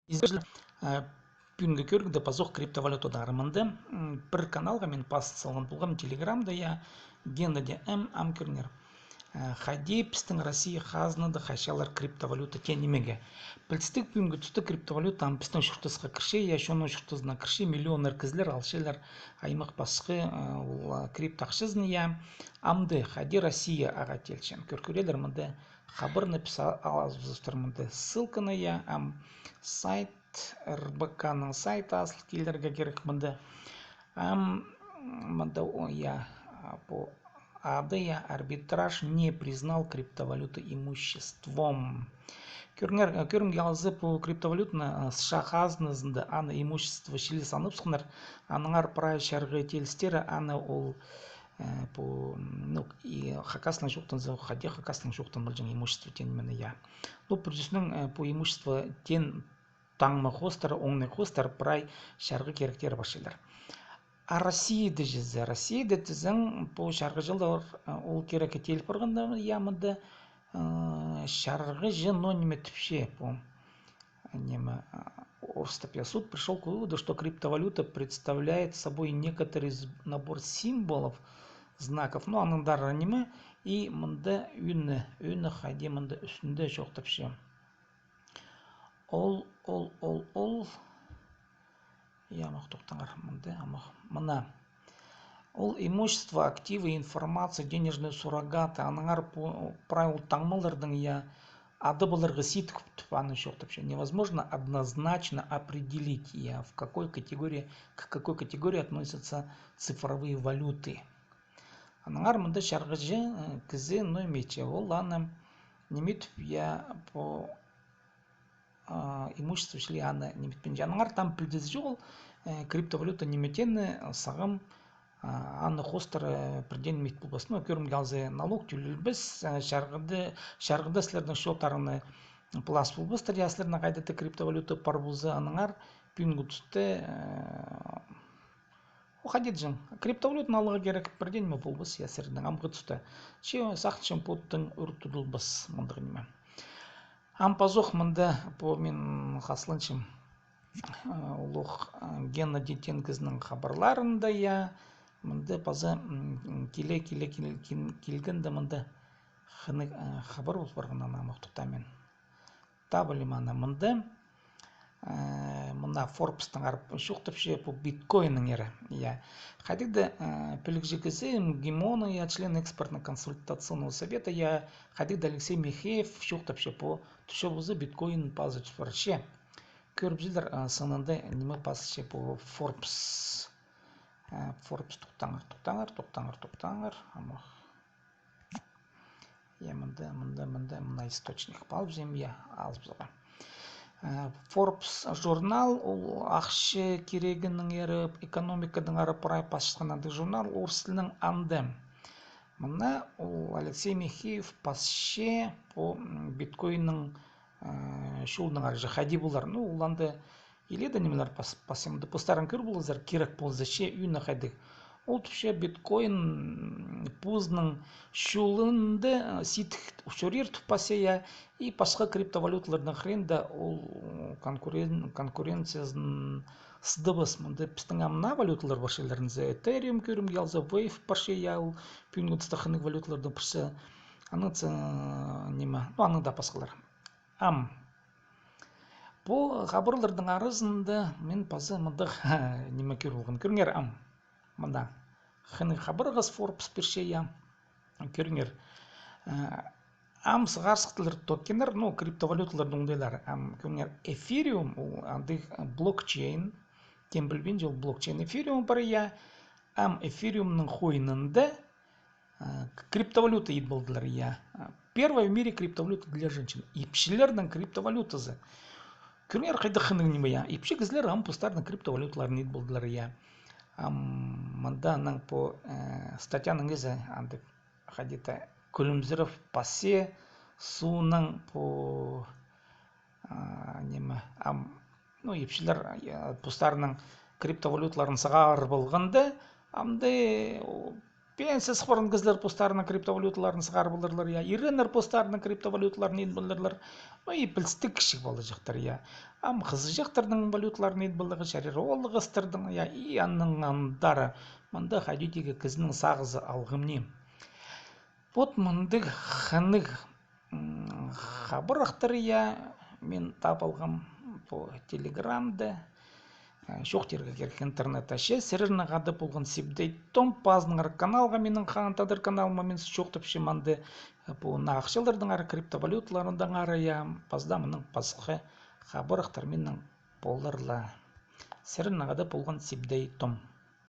Изначально бүгінгі көргенде пазох криптовалютадарымынды бір каналға мен пост салған болғам телеграмда я Геннадий М. Амкернер. Хади пістің Россия хазынады хашалар криптовалюта тенемеге. Пілстік бүгінгі түсті криптовалюта пістің шұртысқа кірше, я шоның шұртысына кірше миллионер кізлер алшелер аймақ басқы криптақшызын я амды хади Россия аға телшен. Көркөрелер мынды хабар написал мынды ссылканы я сайт РБК-ның сайты асыл келдерге керек мынды я по АД арбитраж не признал криптовалюту имуществом. Көрім ялзы по криптовалютны США хазынызынды аны имущество шілі санып сұқынар аныңар прай шарғы телістері аны ол по хакасның жоқтан зау хаде хакасның жоқтан білжің имущество тенмені я. Прежесінің по имущество тен таңмы хостары, оңны хостар прай шарғы керектері башылар. А Россияда жезі. Россияда тізің по шарғы жылдар ол керекі теліп бұрғанда ямыды шарғы жено неме түпше по неме Орстапия суд пришел к выводу, что криптовалюта представляет собой некоторый набор символов, знаков, ну аның дары неме и мында үні хаде мында үстінде жоқ түпше. Ол я мақ тоқтаңар мына ол имущество, активы, информация, денежные суррогаты аныңар правил таңмалардың я ады бұларға ситк аны жоқ түпше. Невозможно однозначно определить я к какой категории относятся цифровые валюты. Аныңар мында шарғыжы кізі нөмече ол аны неметіп я по имущество шли аны неметпен жаныңар там пілдіз жол криптовалюта неметені сағым аны хостары бірден мет болбасын. Көрім қалзы налог түлілбіз шарғыда сілердің шотарыны плас болбыстыр ясылеріне қайдаты криптовалюта пар болзы аныңар бүгінгі түсті қадет жын криптовалюта налығы керек бірден ме болбыз ясылердің амғы түсті сақчын поттың үрті дұлбыз мұндығын ме. Ампазох мында по мен хаслыншым улух Геннадий Тенгізінің хабарларында я мында паза келгенде мында хабар болып барғаннан амықтықтамен табылыманы мында мына Форбстың арып шуқтыпше по биткоинның ері я ходиды пілікжігізі МГИМОНа я член экспортно-консультационного совета я ходиды Алексей Михеев шуқтыпше по түшебузы биткоин пазыч варше көріп жылдар сынында неме пазыше по Форбс тоқтаңыр я мында источник балып жем я алып жылға Forbes журнал ол ақшы керегінің еріп экономиканың ары прай пасшысқанады журнал орыс тілінің анды мына ол Алексей Михеев пасше по биткоинның шулының ары хади болар ну оланды еледі немелер пасемді постарын көр болыздар керек болызды ше үйіні хадик ол түпше биткоин пузның шулынды ситх шорир түппасея и пасқа криптовалюталардың хренда ол конкуренциясын сдыбыс мынды пістің амна валюталар баршелерінзе Ethereum көрім ялза Wave барше ял пүйінгі тұстақының валюталардың пірсі аныцы неме ну анында пасқалар по хабарлардың арызында мен пазы мындық неме көрілген көріңер мында хыны хабарғыз Forbes перше я көріңер сығарсықтылыр токенер, ну, криптовалюталардың ұндайлар. Көріңер, эфириум, андық блокчейн, тем білбен жол блокчейн эфириум бары я, эфириумның хойнында криптовалюта ет болдылар я. Первая в мире криптовалюта для женщин. Ипшілердің криптовалютасы. Көріңер, қайда қының неме я. Ипші кізлер пұстардың криптовалюталарын ет болдылар я. Мында аның по статьяның езі андық қадеті Күлімзіров пасе суының по неме ну епшілер пұстарының криптовалюталарын сығар болғанды амды Пенсиясы хорын кызлар постарына криптовалюталарын сығар болырлар, я. Иренер постарына криптовалюталарын ед болырлар. Ой, білстік кішік болды жақтар, я. Ам қызы жақтардың валюталарын ед болығы шарер. Ол ғыстырдың, я. И анның андары. Мында хадютеге кізінің сағызы алғымне. Вот мындық ханык хабыр ақтыр, я. Мен тап алғам по телеграмда. Жоқ терге керек интернет аше сірірні ғады болған сепдей том пазныңар каналға менің қантадыр каналыма мен жоқ тіпші манды по нақшылдардың ары криптовалюталарының ары я пазда мұның пасқы хабыр ақтар менің болырла сірірні ғады болған сепдей том